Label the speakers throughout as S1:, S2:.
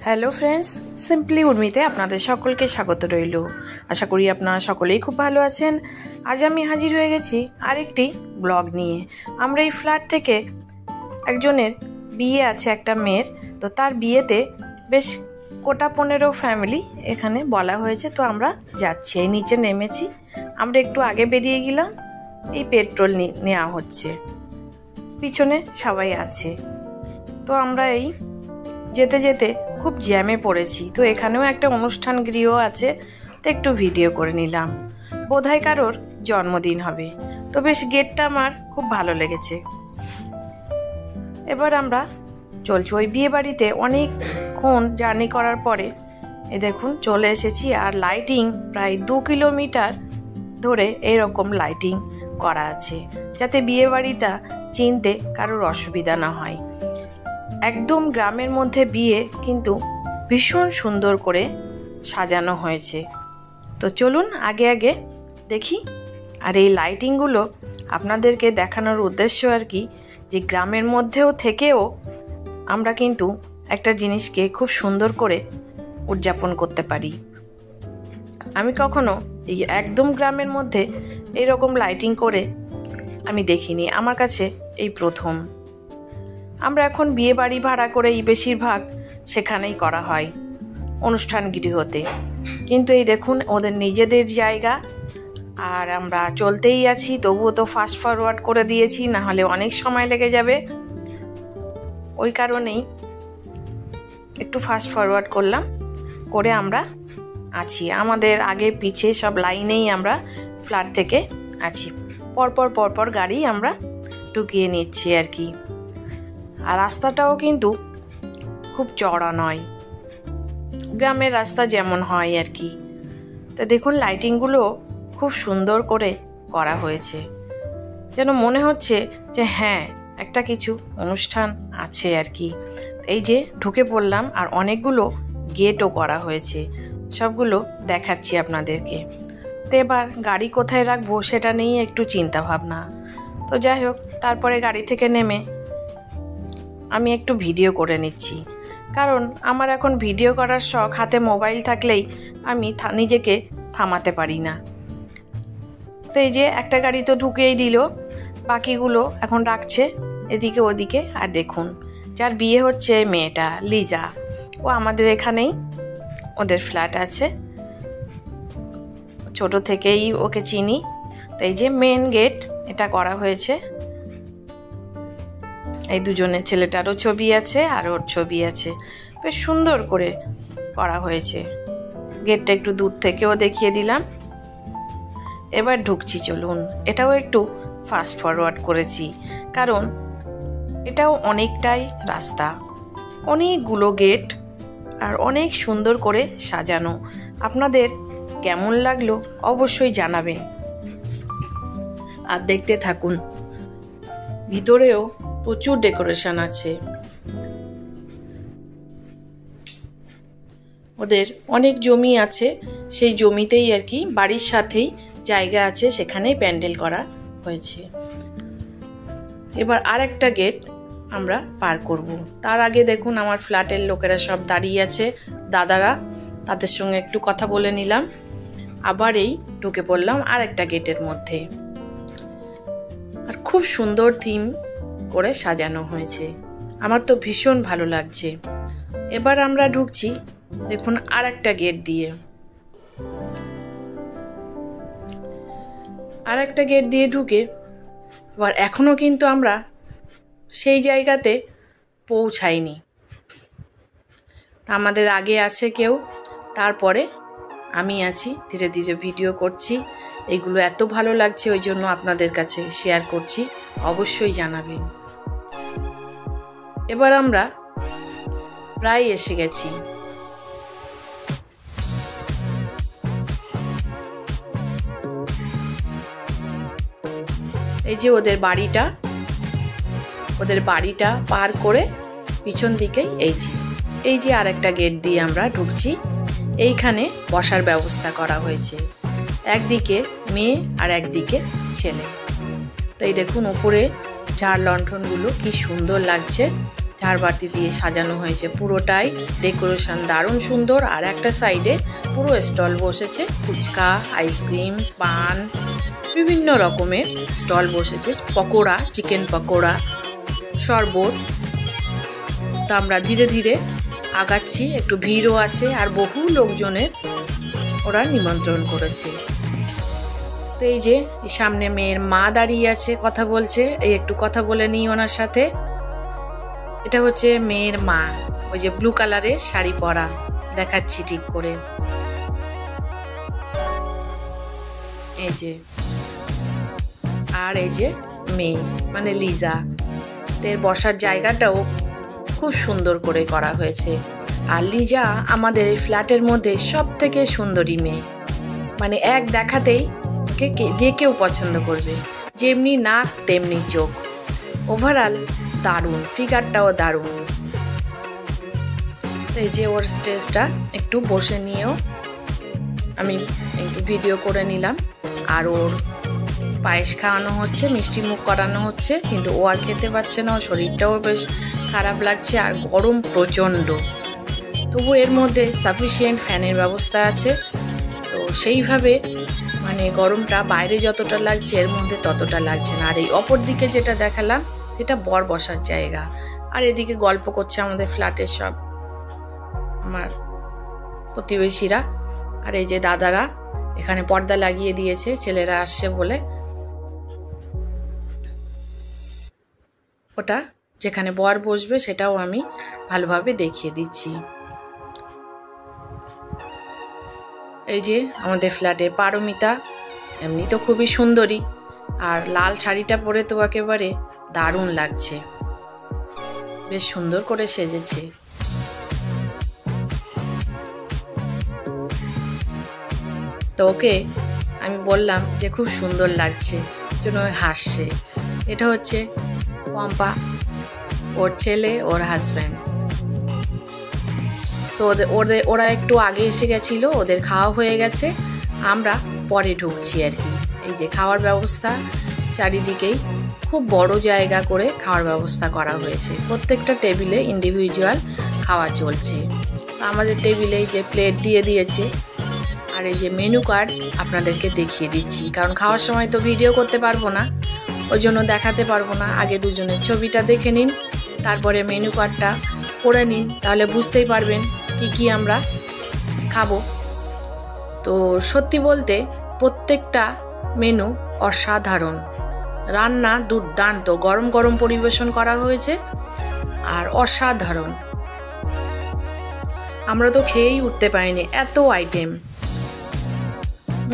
S1: Hello friends, simply উর্মিতে আপনাদের সকলকে স্বাগত রইল। আশা করি আপনারা সকলেই খুব ভালো আছেন। আজ আমি হাজির হয়ে গেছি আরেকটি ব্লগ নিয়ে। আমরা এই ফ্ল্যাট থেকে একজনের বিয়ে আছে, একটা মেয়ের, তো তার বিয়েতে বেশ কোটা 15 ফ্যামিলি এখানে বলা হয়েছে, তো আমরা যাচ্ছি। এই নিচে নেমেছি, আমরা একটু আগে বেরিয়ে গেলাম। এই পেট্রোল নেওয়া হচ্ছে, পিছনে সবাই আছে। তো আমরা এই যেতে যেতে খুব জ্যামে পড়েছি। তো এখানেও একটা অনুষ্ঠান গৃহ আছে, তো একটু ভিডিও করে নিলাম। বোধহয় কারোর জন্মদিন হবে, তো বেশ গেটটা আমার খুব ভালো লেগেছে। এবার আমরা চলছি ওই বিয়ে বাড়িতে। অনেকক্ষণ জার্নি করার পরে দেখুন চলে এসেছি। আর লাইটিং প্রায় 2 কিলোমিটার ধরে এরকম লাইটিং করা আছে, যাতে বিয়ে বাড়িটা চিনতে কারোর অসুবিধা না হয়। একদম গ্রামের মধ্যে বিয়ে, কিন্তু ভীষণ সুন্দর করে সাজানো হয়েছে। তো চলুন আগে আগে দেখি। আর এই লাইটিংগুলো আপনাদেরকে দেখানোর উদ্দেশ্য আর কি, যে গ্রামের মধ্যেও থেকেও আমরা কিন্তু একটা জিনিসকে খুব সুন্দর করে উদযাপন করতে পারি। আমি কখনো এই একদম গ্রামের মধ্যে এইরকম লাইটিং করে আমি দেখিনি, আমার কাছে এই প্রথম। আমরা এখন বিয়ে বাড়ি ভাড়া করেই বেশিরভাগ সেখানেই করা হয়, অনুষ্ঠান গৃহতে। কিন্তু এই দেখুন ওদের নিজেদের জায়গা, আর আমরা চলতেই আছি। তবুও তো ফাস্ট ফরওয়ার্ড করে দিয়েছি, না হলে অনেক সময় লেগে যাবে। ওই কারণেই একটু ফাস্ট ফরওয়ার্ড করলাম, করে আমরা আছি। আমাদের আগে পিছে সব লাইনেই আমরা ফ্ল্যাট থেকে আছি। পরপর গাড়ি আমরা ঢুকিয়ে নিচ্ছি আর কি। আর রাস্তাটাও কিন্তু খুব চড়া নয়, গ্রামের রাস্তা যেমন হয় আর কি। তো দেখুন লাইটিংগুলো খুব সুন্দর করে করা হয়েছে, যেন মনে হচ্ছে যে হ্যাঁ একটা কিছু অনুষ্ঠান আছে আর কি। এই যে ঢুকে পড়লাম, আর অনেকগুলো গেটও করা হয়েছে, সবগুলো দেখাচ্ছি আপনাদেরকে। তো এবার গাড়ি কোথায় রাখবো সেটা নিয়ে একটু চিন্তা ভাবনা। তো যাই হোক, তারপরে গাড়ি থেকে নেমে আমি একটু ভিডিও করে নিচ্ছি, কারণ আমার এখন ভিডিও করার শখ। হাতে মোবাইল থাকলেই আমি নিজেকে থামাতে পারি না। তো এই যে একটা গাড়ি তো ঢুকেই দিল, বাকিগুলো এখন রাখছে এদিকে ওদিকে। আর দেখুন যার বিয়ে হচ্ছে মেয়েটা লিজা, ও আমাদের এখানেই ওদের ফ্ল্যাট আছে, ছোট থেকেই ওকে চিনি। তো এই যে মেন গেট এটা করা হয়েছে। এই দুজনের, ছেলেটারও ছবি আছে আর ওর ছবি আছে, বেশ সুন্দর করে করা হয়েছে। গেটটা একটু দূর থেকেও দেখিয়ে দিলাম। এবার ঢুকছি, চলুন। এটাও একটু ফাস্ট ফরওয়ার্ড করেছি, কারণ এটাও অনেকটাই রাস্তা, অনেকগুলো গেট, আর অনেক সুন্দর করে সাজানো। আপনাদের কেমন লাগলো অবশ্যই জানাবেন, আর দেখতে থাকুন। ভিতরেও প্রচুর ডেকোরেশন আছে। ওদের অনেক জমি আছে, সেই জমিতেই আর কি, বাড়ির সাথেই জায়গা আছে, সেখানেই প্যান্ডেল করা হয়েছে। এবার আর একটা গেট আমরা পার করব। তার আগে দেখুন আমার ফ্ল্যাটের লোকেরা সব দাঁড়িয়ে আছে, দাদারা, তাদের সঙ্গে একটু কথা বলে নিলাম। আবার এই ঢুকে পড়লাম আর একটা গেটের মধ্যে। আর খুব সুন্দর থিম করে সাজানো হয়েছে, আমার তো ভীষণ ভালো লাগছে। এবার আমরা ঢুকছি দেখুন আর একটা গেট দিয়ে। আর একটা গেট দিয়ে ঢুকে এবার এখনো কিন্তু আমরা সেই জায়গাতে পৌঁছাইনি। তা আমাদের আগে আছে কেউ, তারপরে আমি আছি। ধীরে ধীরে ভিডিও করছি, এইগুলো এত ভালো লাগছে, ওই জন্য আপনাদের কাছে শেয়ার করছি, অবশ্যই জানাবেন। এবার আমরা প্রায় এসে গেছি। এই যে ওদের বাড়িটা পার করে পিছন দিকেই এই যে আর একটা গেট দিয়ে আমরা ঢুকছি। এইখানে বসার ব্যবস্থা করা হয়েছে, একদিকে মেয়ে আর একদিকে ছেলে। তো এই দেখুন উপরে ঝাড় লণ্ঠনগুলো কি সুন্দর লাগছে, ঝাড়বাতি দিয়ে সাজানো হয়েছে, পুরোটাই ডেকোরেশন দারুণ সুন্দর। আর একটা সাইডে পুরো স্টল বসেছে, ফুচকা, আইসক্রিম, পান, বিভিন্ন রকমের স্টল বসেছে, পকোড়া, চিকেন পকোড়া, শরবত। তো আমরা ধীরে ধীরে আগাচ্ছি, একটু ভিড়ও আছে আর বহু লোকজনের ওরা নিমন্ত্রণ করেছে। তো এই যে সামনে মেয়ের মা দাঁড়িয়ে আছে, কথা বলছে, এই একটু কথা বলে নিই ওনার সাথে। এটা হচ্ছে মেয়ের মা, ওই যে ব্লু কালারের শাড়ি পরা, দেখাচ্ছি ঠিক করে, এই যে। আর এই যে মেয়ে মানে লিজা, এর বসার জায়গাটাও খুব সুন্দর করে করা হয়েছে। আর লিজা আমাদের এই ফ্ল্যাটের মধ্যে সব থেকে সুন্দরী মেয়ে, মানে এক দেখাতেই ওকে যে কেউ পছন্দ করবে, যেমনি নাক তেমনি চোখ, ওভারঅল দারুণ, ফিগারটাও দারুণ। এই যে ওর স্টেজটা একটু বসে নিয়েও আমি একটু ভিডিও করে নিলাম। আর ওর পায়েস খাওয়ানো হচ্ছে, মিষ্টি মুখ করানো হচ্ছে, কিন্তু ও আর খেতে পারছে না, ওর শরীরটাও বেশ খারাপ লাগছে আর গরম প্রচণ্ড। তবু এর মধ্যে সাফিসিয়েন্ট ফ্যানের ব্যবস্থা আছে, তো সেইভাবে মানে গরমটা বাইরে যতটা লাগছে এর মধ্যে ততটা লাগছে না। আর এই অপর দিকে যেটা দেখালাম এটা বর বসার জায়গা। আর এদিকে গল্প করছে আমাদের ফ্ল্যাটের সব আমার প্রতিবেশীরা। আর এই যে দাদারা এখানে পর্দা লাগিয়ে দিয়েছে, ছেলেরা আসছে বলে। ওটা যেখানে বর বসবে সেটাও আমি ভালোভাবে দেখিয়ে দিচ্ছি। এই যে আমাদের ফ্ল্যাটের পারমিতা, এমনি তো খুবই সুন্দরী, আর লাল শাড়িটা পরে তো একেবারে দারুণ লাগছে, বেশ সুন্দর করে সেজেছে। তো ওকে আমি বললাম যে খুব সুন্দর লাগছে, জন্য হাসছে। এটা হচ্ছে পম্পা, ওর ছেলে, ওর হাজব্যান্ড। তো ওরা একটু আগে এসে গেছিল, ওদের খাওয়া হয়ে গেছে, আমরা পরে ঢুকছি আর কি। এই যে খাওয়ার ব্যবস্থা চারিদিকেই খুব বড় জায়গা করে খাওয়ার ব্যবস্থা করা হয়েছে, প্রত্যেকটা টেবিলে ইন্ডিভিজুয়াল খাওয়া চলছে। আমাদের টেবিলে যে প্লেট দিয়ে দিয়েছে, আর এই যে মেনু কার্ড আপনাদেরকে দেখিয়ে দিচ্ছি, কারণ খাওয়ার সময় তো ভিডিও করতে পারবো না, ওই জন্য দেখাতে পারবো না। আগে দুজনের ছবিটা দেখে নিন, তারপরে মেনু কার্ডটা পড়ে নিন, তাহলে বুঝতেই পারবেন কি কি আমরা খাবো। তো সত্যি বলতে প্রত্যেকটা মেনু অসাধারণ, রান্না দুর্দান্ত, গরম গরম পরিবেশন করা হয়েছে আর অসাধারণ। আমরা তো খেয়েই উঠতে পারিনি, এত আইটেম।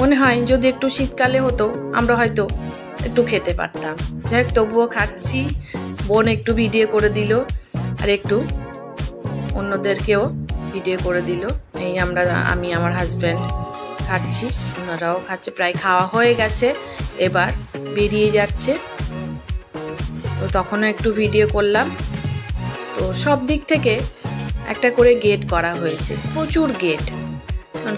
S1: মনে হয় যদি একটু শীতকালে হতো আমরা হয়তো একটু খেতে পারতাম। যাই হোক, তবুও খাচ্ছি। বোন একটু ভিডিও করে দিল আর একটু অন্যদেরকেও ভিডিও করে দিল। এই আমি আমার হাজব্যান্ড খাচ্ছি, ওনারাও খাচ্ছে, প্রায় খাওয়া হয়ে গেছে, এবার বেরিয়ে যাচ্ছে। তো তখনও একটু ভিডিও করলাম। তো সব দিক থেকে একটা করে গেট করা হয়েছে, প্রচুর গেট,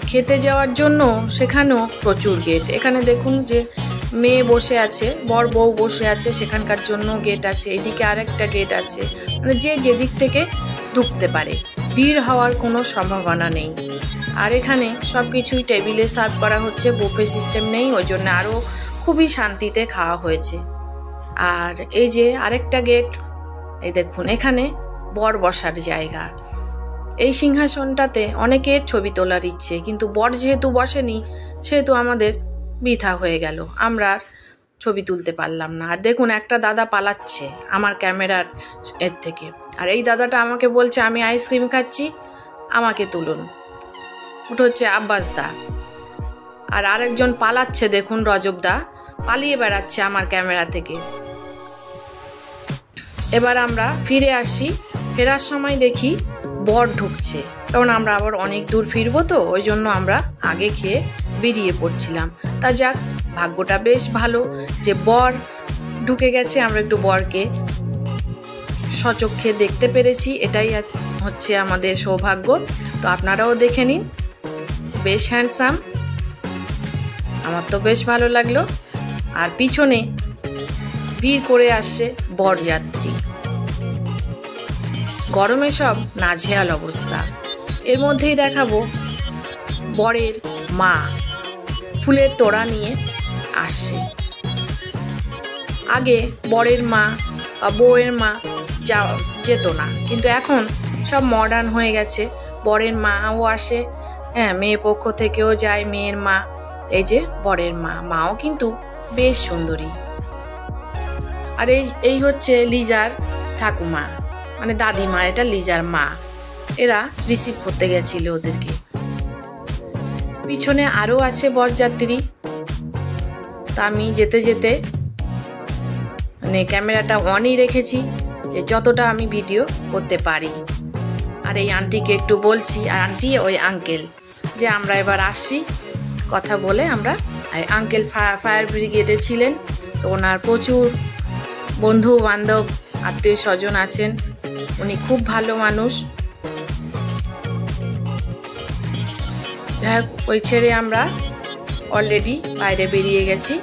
S1: খেতে যাওয়ার জন্য সেখানেও প্রচুর গেট। এখানে দেখুন যে মেয়ে বসে আছে, বর বউ বসে আছে, সেখানকার জন্য গেট আছে, এদিকে আরেকটা গেট আছে, মানে যে যেদিক থেকে ঢুকতে পারে, ভিড় হওয়ার কোনো সম্ভাবনা নেই। আর এখানে সব কিছুই টেবিলে সার্ভ করা হচ্ছে, বুফে সিস্টেম নেই, ওই জন্য আরও খুবই শান্তিতে খাওয়া হয়েছে। আর এই যে আরেকটা গেট, এই দেখুন এখানে বর বসার জায়গা। এই সিংহাসনটাতে অনেকের ছবি তোলার ইচ্ছে, কিন্তু বর যেহেতু বসেনি সেহেতু আমাদের বৃথা হয়ে গেল, আমরা আর ছবি তুলতে পারলাম না। আর দেখুন একটা দাদা পালাচ্ছে আমার ক্যামেরার এর থেকে, আর এই দাদাটা আমাকে বলছে আমি আইসক্রিম খাচ্ছি, আমাকে তুলুন। ওটা হচ্ছে আব্বাস দা। আর আরেকজন পালাচ্ছে, দেখুন রজব দা পালিয়ে বেড়াচ্ছে আমার ক্যামেরা থেকে। এবার আমরা ফিরে আসি, ফেরার সময় দেখি বর ঢুকছে, কারণ আমরা আবার অনেক দূর ফিরবো, তো ওই জন্য আমরা আগে খেয়ে বেরিয়ে পড়ছিলাম। তা যাক, ভাগ্যটা বেশ ভালো যে বর ঢুকে গেছে, আমরা একটু বরকে সচক্ষে দেখতে পেরেছি, এটাই হচ্ছে আমাদের সৌভাগ্য। তো আপনারাও দেখে নিন, বেশ হ্যান্ডসাম, আমার তো বেশ ভালো লাগলো। আর পিছনে ভিড় করে আসছে বরযাত্রী। গরমে সব নাজেহাল অবস্থা। এর মধ্যেই দেখাবো বরের মা ফুলের তোড়া নিয়ে আসছে। আগে বরের মা বা বউয়ের মা যেত না, কিন্তু এখন সব মডার্ন হয়ে গেছে। বরের মাও আসে, হ্যাঁ, মেয়ে পক্ষ থেকেও যায় মেয়ের মা। এই যে বরের মাও কিন্তু বেশ সুন্দরী। আর এই হচ্ছে লিজার ঠাকুমা, মানে দাদিমা, এটা লিজার মা। এরা রিসিভ করতে গেছিল ওদেরকে। পিছনে আরো আছে বরযাত্রী। তা আমি যেতে যেতে মানে ক্যামেরাটা অনই রেখেছি, যে যতটা আমি ভিডিও করতে পারি। আর এই আন্টিকে একটু বলছি, আর আন্টি ওই আঙ্কেল, যে আমরা এবার আসছি কথা বলে আমরা। আঙ্কেল ফায়ার ব্রিগেডে ছিলেন, তো ওনার প্রচুর বন্ধু বান্ধব আত্মীয় স্বজন আছেন, উনি খুব ভালো মানুষ। যাই হোক, ওই ছেড়ে আমরা অলরেডি বাইরে বেরিয়ে গেছি।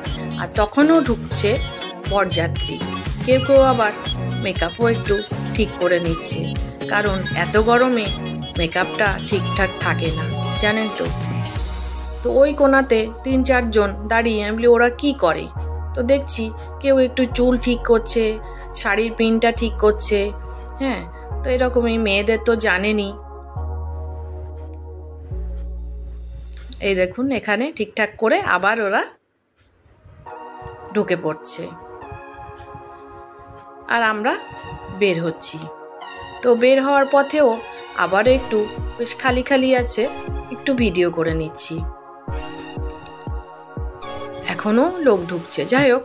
S1: আর তখনও ঢুকছে বরযাত্রী। কেউ কেউ আবার মেকআপও একটু ঠিক করে নিচ্ছে, কারণ এত গরমে মেকআপটা ঠিকঠাক থাকে না, জানেন তো। তো ওই কোণাতে 3-4 জন দাঁড়িয়ে, আমি বলি ওরা কি করে? তো দেখছি কেউ একটু চুল ঠিক করছে, শাড়ির পিনটা ঠিক করছে, হ্যাঁ। তো এরকমই মেয়েদের তো জানেনই। এই দেখুন, এখানে ঠিকঠাক করে আবার ওরা ঢুকে পড়ছে, আর আমরা বের হচ্ছি। তো বের হওয়ার পথেও আবার একটু বেশ খালি খালি আছে, একটু ভিডিও করে নিচ্ছি। এখনো লোক ঢুকছে। যাই হোক,